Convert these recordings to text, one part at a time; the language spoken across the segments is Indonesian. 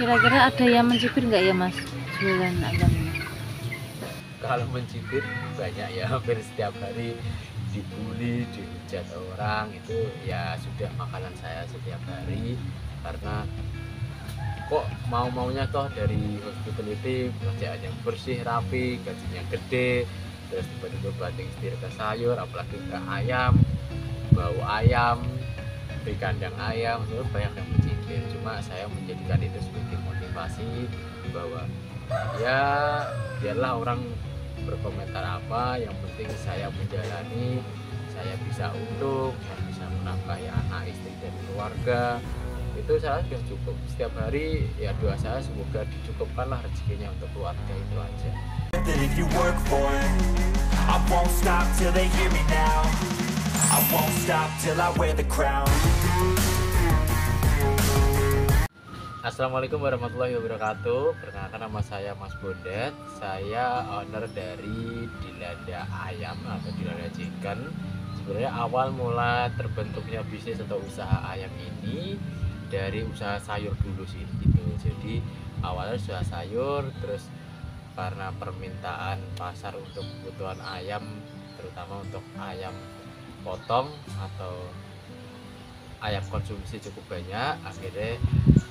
Kira-kira ada yang mencibir nggak ya Mas jualan ayam ini? Kalau mencibir banyak ya, hampir setiap hari dibully, dihujat orang, itu ya sudah makanan saya setiap hari. Karena kok mau-maunya toh dari hospitality kerjaan yang bersih, rapi, gajinya gede, terus tiba-tiba banting setir ke sayur, apalagi ke ayam, bau ayam, di kandang ayam, itu banyak yang mencibir. Cuma saya menjadikan itu sebagai motivasi bahwa ya biarlah orang berkomentar apa, yang penting saya menjalani, saya bisa untung, saya bisa menafkahi anak, istri, dan keluarga. Itu saya sudah cukup. Setiap hari ya doa saya semoga dicukupkanlah rezekinya untuk keluarga, itu aja. That if you work for it, I won't stop till they hear me now. I won't stop till I wear the crown. Assalamualaikum warahmatullahi wabarakatuh. Perkenalkan, nama saya Mas Bondet. Saya owner dari Dilanda Ayam atau Dilanda Chicken. Sebenarnya awal mula terbentuknya bisnis atau usaha ayam ini dari usaha sayur dulu sih gitu. Jadi awalnya usaha sayur, terus karena permintaan pasar untuk kebutuhan ayam, terutama untuk ayam potong atau ayam konsumsi cukup banyak, akhirnya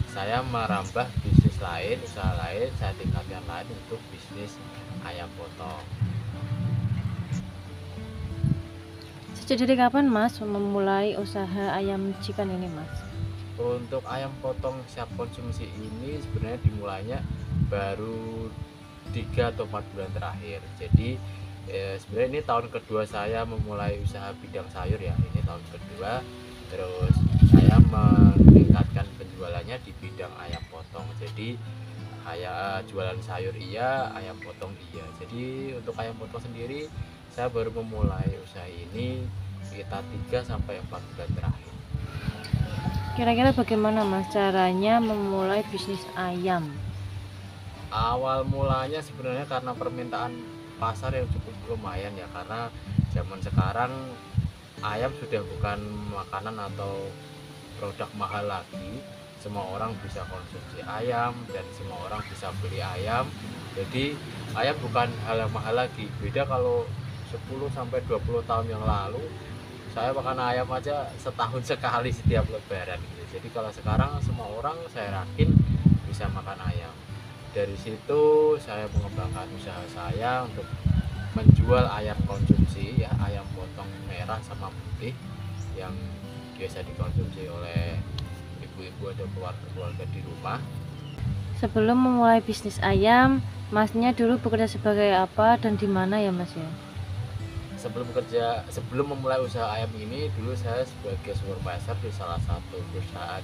saya merambah bisnis lain, usaha lain, saya tingkatkan lain untuk bisnis ayam potong. Sejak dari kapan Mas memulai usaha ayam chicken ini Mas? Untuk ayam potong siap konsumsi ini sebenarnya dimulainya baru 3 atau 4 bulan terakhir. Jadi sebenarnya ini tahun kedua saya memulai usaha bidang sayur ya. Ini tahun kedua. Terus saya meningkatkan penjualannya di bidang ayam potong. Jadi jualan sayur iya, ayam potong iya. Jadi untuk ayam potong sendiri saya baru memulai usaha ini sekitar 3 sampai 4 bulan terakhir. Kira-kira bagaimana Mas caranya memulai bisnis ayam? Awal mulanya sebenarnya karena permintaan pasar yang cukup lumayan ya, karena zaman sekarang ayam sudah bukan makanan atau produk mahal lagi. Semua orang bisa konsumsi ayam dan semua orang bisa beli ayam. Jadi ayam bukan hal yang mahal lagi. Beda kalau 10 sampai 20 tahun yang lalu saya makan ayam aja setahun sekali setiap lebaran gitu. Jadi kalau sekarang semua orang saya yakin bisa makan ayam. Dari situ saya mengembangkan usaha saya untuk menjual ayam konsumsi ya, ayam potong merah sama putih yang biasa dikonsumsi oleh ibu-ibu atau keluarga-keluarga di rumah. Sebelum memulai bisnis ayam, Masnya dulu bekerja sebagai apa dan di mana ya Mas ya? Sebelum memulai usaha ayam ini, dulu saya sebagai supervisor di salah satu perusahaan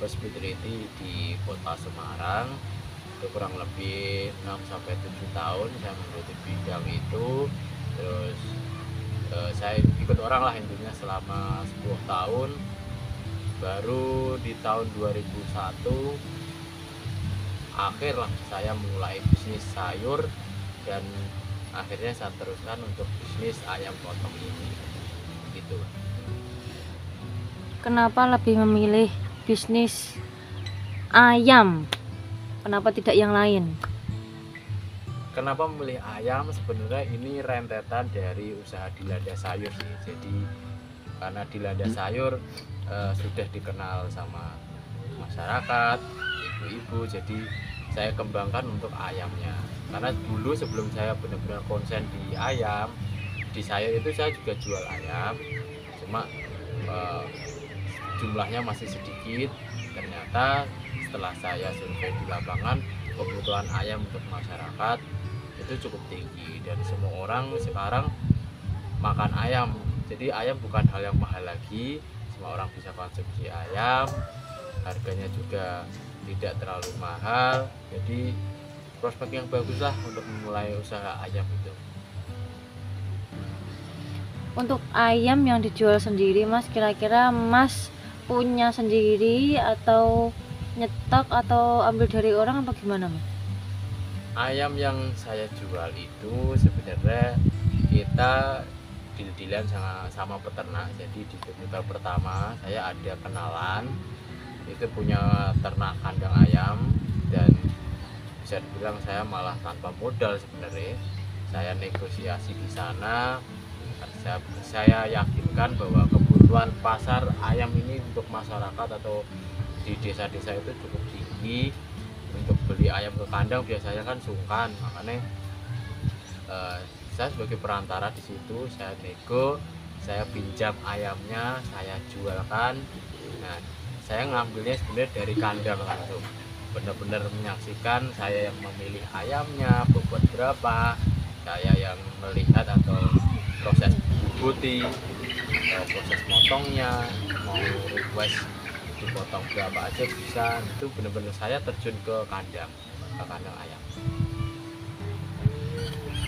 hospitality di kota Semarang. Itu kurang lebih 6 sampai 7 tahun saya menggeluti bidang itu. Terus saya ikut orang lah intinya selama 10 tahun. Baru di tahun 2001 akhir lah saya mulai bisnis sayur, dan akhirnya saya teruskan untuk bisnis ayam potong ini gitu. Kenapa lebih memilih bisnis ayam? Kenapa tidak yang lain? Kenapa memilih ayam? Sebenarnya ini rentetan dari usaha Dilanda Sayur sih. Jadi karena Dilanda Sayur sudah dikenal sama masyarakat, ibu-ibu, jadi saya kembangkan untuk ayamnya. Karena dulu sebelum saya benar-benar konsen di ayam, di sayur itu saya juga jual ayam, cuma jumlahnya masih sedikit. Ternyata setelah saya survei di lapangan, kebutuhan ayam untuk masyarakat itu cukup tinggi dan semua orang sekarang makan ayam. Jadi ayam bukan hal yang mahal lagi, semua orang bisa konsumsi ayam, harganya juga tidak terlalu mahal. Jadi prospek yang bagus lah untuk memulai usaha ayam itu. Untuk ayam yang dijual sendiri Mas, kira-kira Mas punya sendiri atau nyetok atau ambil dari orang apa gimana Mas? Ayam yang saya jual itu sebenarnya kita deal-dealan sama peternak. Jadi di kebutuhan pertama saya ada kenalan itu punya ternak kandang ayam, bisa dibilang saya malah tanpa modal sebenarnya. Saya negosiasi di sana. Saya yakinkan bahwa kebutuhan pasar ayam ini untuk masyarakat atau di desa-desa itu cukup tinggi. Untuk beli ayam ke kandang biasanya kan sungkan, makanya saya sebagai perantara di situ, saya nego, saya pinjam ayamnya, saya jualkan. Nah, saya ngambilnya sebenarnya dari kandang langsung, benar-benar menyaksikan, saya yang memilih ayamnya, bobot berapa, saya yang melihat atau proses bubuti, proses motongnya, mau request dipotong berapa aja bisa. Itu benar-benar saya terjun ke kandang ayam.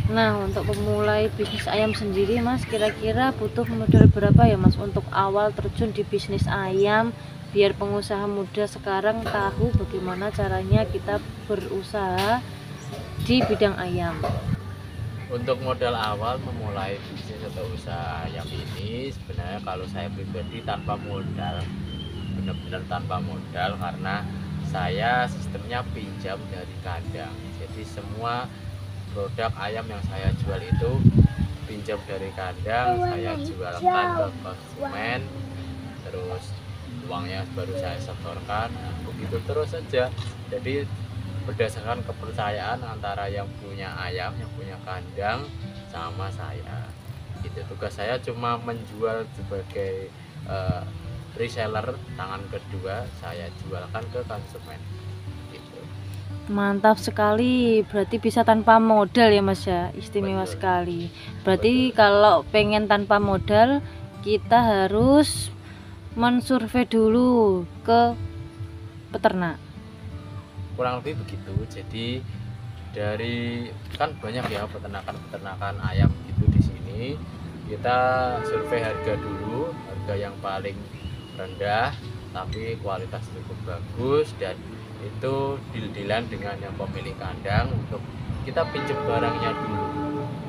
Nah, untuk memulai bisnis ayam sendiri Mas, kira-kira butuh modal berapa ya Mas untuk awal terjun di bisnis ayam, biar pengusaha muda sekarang tahu bagaimana caranya kita berusaha di bidang ayam? Untuk modal awal memulai bisnis atau usaha ayam ini, sebenarnya kalau saya pribadi tanpa modal, benar-benar tanpa modal, karena saya sistemnya pinjam dari kandang. Jadi semua produk ayam yang saya jual itu pinjam dari kandang, saya jualkan ke konsumen, terus uangnya baru saya setorkan, begitu terus saja. Jadi berdasarkan kepercayaan antara yang punya ayam, yang punya kandang sama saya. Itu tugas saya cuma menjual sebagai reseller, tangan kedua saya jualkan ke konsumen. Gitu. Mantap sekali, berarti bisa tanpa modal ya Mas ya, istimewa Betul. sekali. Berarti Betul. kalau pengen tanpa modal, kita harus mensurvei dulu ke peternak. Kurang lebih begitu. Jadi dari kan banyak ya peternakan ayam gitu di sini. Kita survei harga dulu, harga yang paling rendah tapi kualitas cukup bagus, dan itu deal-dealan dengan yang pemilik kandang untuk kita pinjam barangnya dulu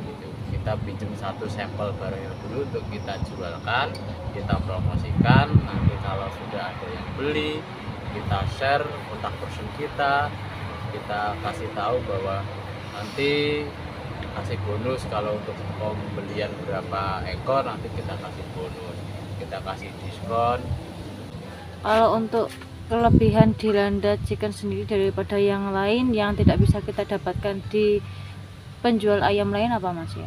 gitu. Kita pinjam satu sampel barangnya dulu untuk kita jualkan, kita promosikan. Nanti kalau sudah ada yang beli, kita share kontak person kita kasih tahu bahwa nanti kasih bonus. Kalau untuk pembelian berapa ekor nanti kita kasih bonus, kita kasih diskon. Kalau untuk kelebihan di Landa Chicken sendiri daripada yang lain yang tidak bisa kita dapatkan di penjual ayam lain apa Mas ya?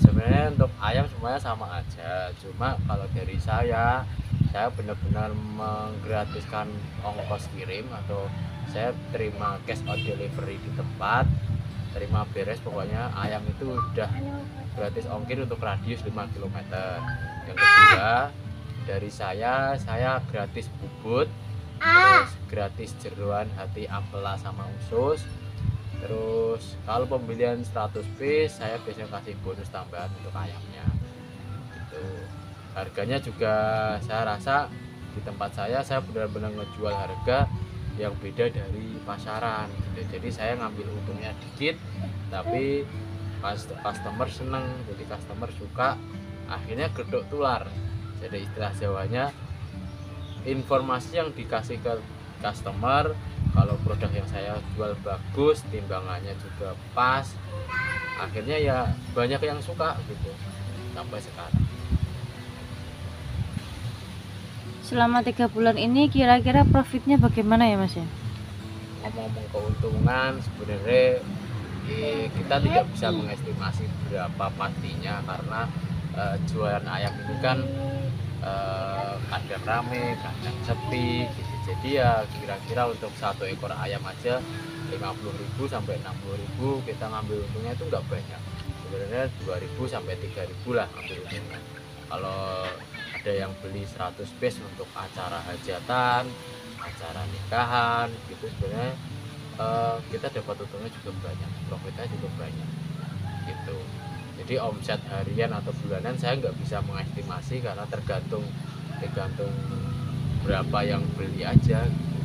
Sebenarnya untuk ayam semuanya sama aja, cuma kalau dari saya benar-benar menggratiskan ongkos kirim, atau saya terima cash on delivery di tempat, terima beres, pokoknya ayam itu udah gratis ongkir untuk radius 5 km. Yang kedua, dari saya gratis bubut, terus gratis jeroan hati, ampela sama usus. Terus kalau pembelian 100 piece saya biasanya kasih bonus tambahan untuk ayamnya gitu. Harganya juga saya rasa di tempat saya benar-benar ngejual harga yang beda dari pasaran gitu. Jadi saya ngambil untungnya dikit tapi customer seneng, jadi customer suka, akhirnya gedok tular. Jadi istilah Jawanya, informasi yang dikasih ke customer, kalau produk yang saya jual bagus, timbangannya juga pas, akhirnya ya banyak yang suka gitu sampai sekarang. Selama 3 bulan ini kira-kira profitnya bagaimana ya Mas ya? Ngomong-ngomong keuntungan, sebenarnya kita tidak bisa mengestimasi berapa pastinya, karena jualan ayam ini kan kadang rame, kadang sepi gitu. Jadi ya kira-kira untuk satu ekor ayam aja 50.000 sampai 60.000 kita ngambil untungnya itu nggak banyak. Sebenarnya 2.000 sampai 3.000 lah ngambil untungnya. Kalau ada yang beli 100 piece untuk acara hajatan, acara nikahan gitu, sebenarnya kita dapat untungnya juga banyak, profitnya juga banyak gitu. Jadi omset harian atau bulanan saya nggak bisa mengestimasi, karena tergantung berapa yang beli aja gitu.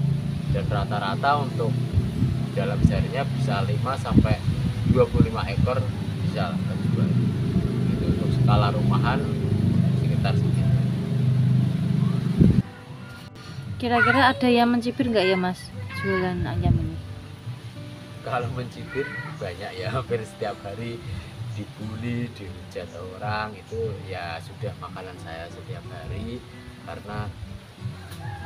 Dan rata-rata untuk dalam seharinya bisa 5 sampai 25 ekor bisa lah terjual gitu. Untuk skala rumahan sekitar segitu. Kira-kira ada yang mencibir nggak ya Mas jualan ayam ini? Kalau mencibir banyak ya, hampir setiap hari dibully, dihujat orang, itu ya sudah makanan saya setiap hari. Karena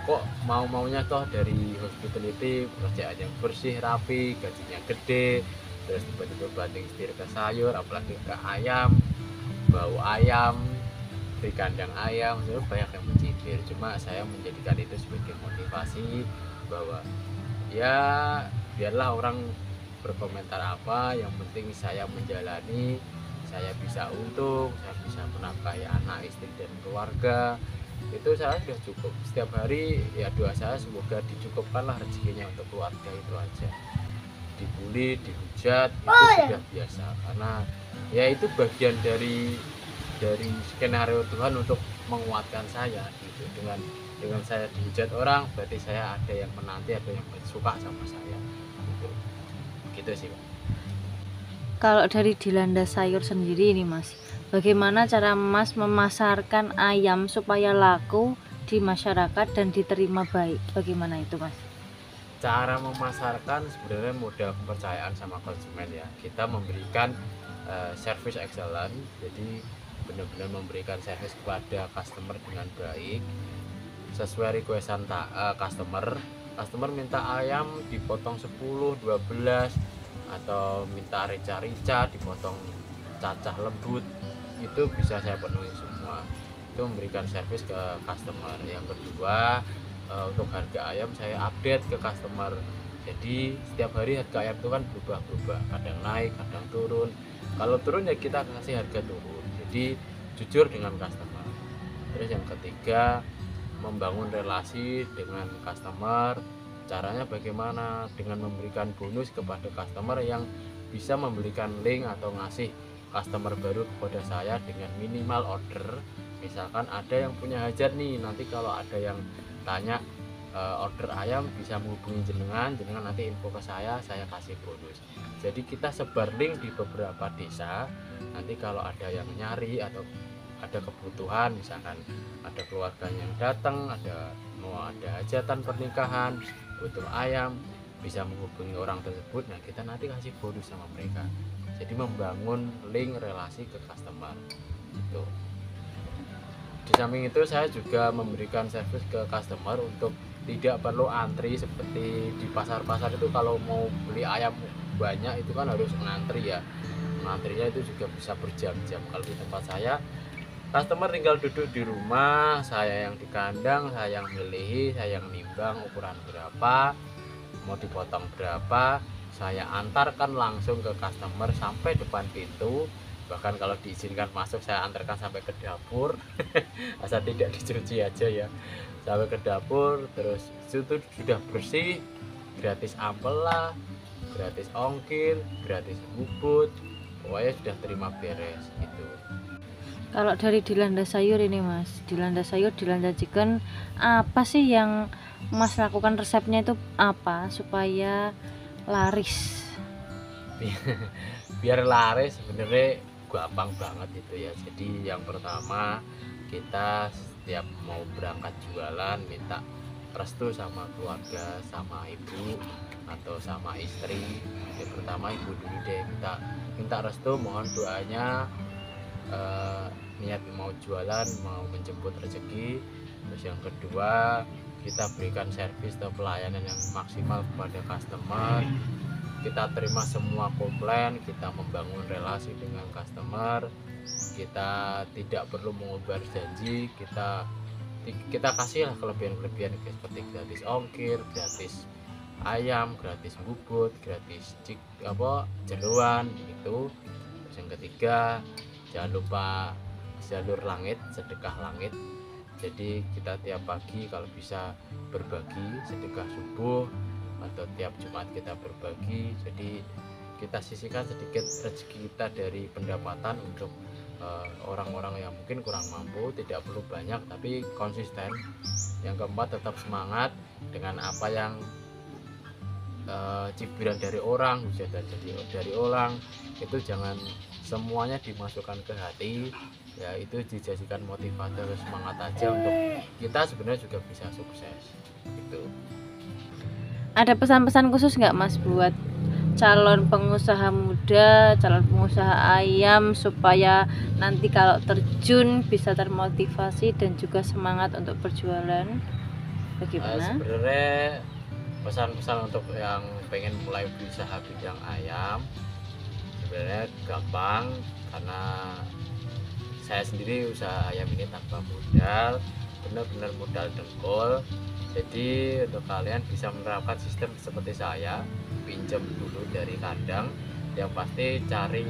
kok mau-maunya toh dari hospitality pekerjaan yang bersih, rapi, gajinya gede, terus tiba-tiba banting setir ke sayur, apalagi ke ayam, bau ayam di kandang ayam, itu banyak yang mencibir. Cuma saya menjadikan itu sebagai motivasi bahwa ya biarlah orang berkomentar apa, yang penting saya menjalani, saya bisa untung, saya bisa menafkahi anak, istri, dan keluarga. Itu saya sudah cukup. Setiap hari ya doa saya semoga dicukupkanlah rezekinya untuk keluarga, itu aja. Dibully, dihujat itu sudah biasa, karena ya itu bagian dari skenario Tuhan untuk menguatkan saya gitu. Dengan saya dihujat orang, berarti saya ada yang menanti, ada yang suka sama saya gitu sih, Pak. Kalau dari dilanda sayur sendiri ini Mas, bagaimana cara Mas memasarkan ayam supaya laku di masyarakat dan diterima baik? Bagaimana itu Mas? Cara memasarkan sebenarnya modal kepercayaan sama konsumen ya. Kita memberikan service excellent, jadi benar-benar memberikan service kepada customer dengan baik sesuai requestan customer minta ayam dipotong 10, 12, atau minta rica-rica dipotong cacah lembut, itu bisa saya penuhi semua. Itu memberikan service ke customer. Yang kedua, untuk harga ayam saya update ke customer. Jadi setiap hari harga ayam itu kan berubah-ubah, kadang naik, kadang turun. Kalau turun ya kita kasih harga turun. Jadi jujur dengan customer. Terus yang ketiga, membangun relasi dengan customer. Caranya bagaimana? Dengan memberikan bonus kepada customer yang bisa memberikan link atau ngasih customer baru kepada saya dengan minimal order. Misalkan ada yang punya hajat nih, nanti kalau ada yang tanya order ayam bisa menghubungi jenengan nanti info ke saya kasih bonus. Jadi kita sebar link di beberapa desa, nanti kalau ada yang nyari atau ada kebutuhan, misalkan ada keluarganya yang datang, mau ada hajatan pernikahan, butuh ayam, bisa menghubungi orang tersebut. Nah kita nanti kasih bonus sama mereka. Jadi membangun link relasi ke customer itu. Di samping itu saya juga memberikan service ke customer untuk tidak perlu antri seperti di pasar-pasar itu. Kalau mau beli ayam banyak itu kan harus ngantri ya, ngantrinya itu juga bisa berjam-jam. Kalau di tempat saya, customer tinggal duduk di rumah, saya yang di kandang, saya yang milihi, saya yang nimbang ukuran berapa, mau dipotong berapa, saya antarkan langsung ke customer sampai depan pintu. Bahkan kalau diizinkan masuk, saya antarkan sampai ke dapur asal tidak dicuci aja ya, sampai ke dapur. Terus itu sudah bersih, gratis ampela, gratis ongkir, gratis bubut, pokoknya sudah terima beres gitu. Kalau dari dilanda sayur ini Mas, dilanda sayur, dilanda chicken, apa sih yang Mas lakukan, resepnya itu apa supaya laris? Biar laris sebenarnya gampang banget itu ya. Jadi yang pertama, kita setiap mau berangkat jualan minta restu sama keluarga, sama ibu atau sama istri. Yang pertama ibu dulu deh, minta restu, mohon doanya, niat mau jualan, mau menjemput rezeki. Terus yang kedua, kita berikan servis atau pelayanan yang maksimal kepada customer. Kita terima semua komplain, kita membangun relasi dengan customer. Kita tidak perlu mengubah janji, kita kasihlah kelebihan-kelebihan seperti gratis ongkir, gratis ayam, gratis bubut, gratis jeruan gitu. Terus yang ketiga, jangan lupa jalur langit, sedekah langit. Jadi kita tiap pagi kalau bisa berbagi sedekah subuh, atau tiap Jumat kita berbagi. Jadi kita sisihkan sedikit rezeki kita dari pendapatan untuk orang-orang yang mungkin kurang mampu. Tidak perlu banyak tapi konsisten. Yang keempat, tetap semangat dengan apa yang cibiran dari orang, hujatan dari orang itu jangan semuanya dimasukkan ke hati ya. Itu dijadikan motivator, semangat aja untuk kita sebenarnya juga bisa sukses gitu. Ada pesan-pesan khusus nggak Mas buat calon pengusaha muda, calon pengusaha ayam, supaya nanti kalau terjun bisa termotivasi dan juga semangat untuk berjualan? Bagaimana? Sebenarnya pesan-pesan untuk yang pengen mulai berusaha bidang ayam sebenarnya gampang, karena saya sendiri usaha ayam ini tanpa modal, benar-benar modal dengkul. Jadi untuk kalian bisa menerapkan sistem seperti saya, pinjam dulu dari kandang, yang pasti cari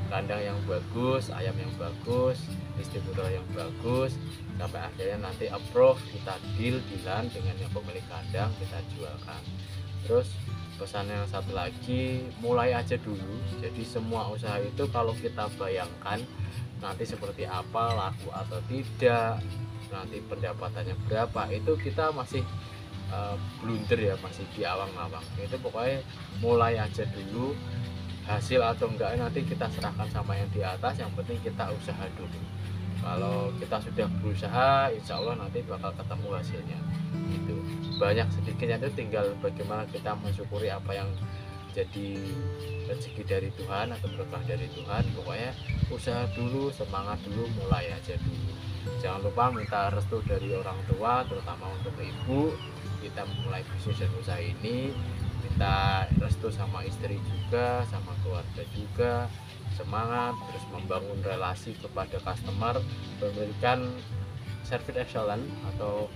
kandang yang bagus, ayam yang bagus, distributor yang bagus, sampai akhirnya nanti approve, kita dealan dengan yang pemilik kandang, kita jualkan. Terus pesan yang satu lagi, mulai aja dulu. Jadi semua usaha itu kalau kita bayangkan nanti seperti apa, laku atau tidak, nanti pendapatannya berapa, itu kita masih blunder ya, masih di awang-awang. Itu pokoknya mulai aja dulu, hasil atau enggak nanti kita serahkan sama yang di atas, yang penting kita usaha dulu. Kalau kita sudah berusaha, insya Allah nanti bakal ketemu hasilnya. Itu banyak sedikitnya itu tinggal bagaimana kita mensyukuri apa yang jadi rezeki dari Tuhan atau berkah dari Tuhan. Pokoknya usaha dulu, semangat dulu, mulai aja dulu. Jangan lupa minta restu dari orang tua, terutama untuk ibu. Kita mulai bisnis dan usaha ini, minta restu sama istri juga, sama keluarga juga, semangat, terus membangun relasi kepada customer, memberikan service excellent atau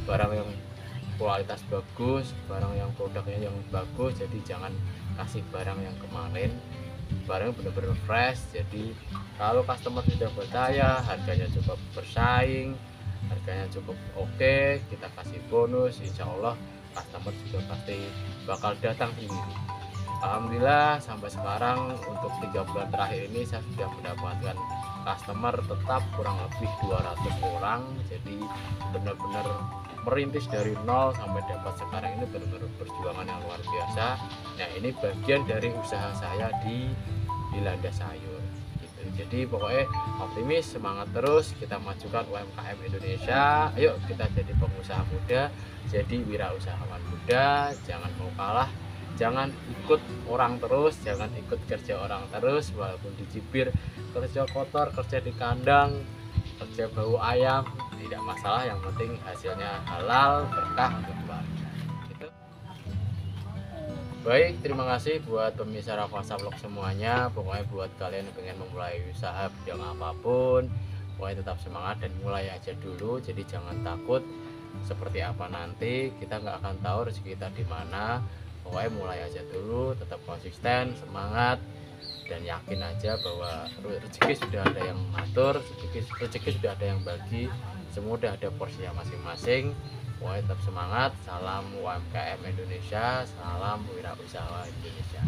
barang yang kualitas bagus, barang yang produknya yang bagus. Jadi jangan kasih barang yang kemarin, barang benar-benar fresh. Jadi kalau customer sudah percaya, harganya cukup bersaing, harganya cukup oke, kita kasih bonus, insya Allah customer juga pasti bakal datang sendiri. Alhamdulillah sampai sekarang untuk 3 bulan terakhir ini saya sudah mendapatkan customer tetap kurang lebih 200 orang. Jadi benar-benar merintis dari nol sampai dapat sekarang ini benar-benar perjuangan yang luar biasa. Nah ini bagian dari usaha saya di Landas Sayur gitu. Jadi pokoknya optimis, semangat terus, kita majukan UMKM Indonesia. Ayo kita jadi pengusaha muda, jadi wirausahawan muda. Jangan mau kalah, jangan ikut orang terus, jangan ikut kerja orang terus, walaupun dicibir kerja kotor, kerja di kandang, kerja bau ayam, tidak masalah, yang penting hasilnya halal, berkah untuk keluarga gitu. Baik, terima kasih buat pemirsa Raffasa Vlog semuanya. Pokoknya buat kalian yang pengen memulai usaha bidang apapun, pokoknya tetap semangat dan mulai aja dulu. Jadi jangan takut seperti apa nanti, kita nggak akan tahu rezeki kita di mana. Pokoknya mulai aja dulu, tetap konsisten, semangat, dan yakin aja bahwa rezeki sudah ada yang mengatur, rezeki sudah ada yang bagi, semua udah ada porsinya masing-masing. Pokoknya tetap semangat. Salam UMKM Indonesia, salam wirausaha Indonesia.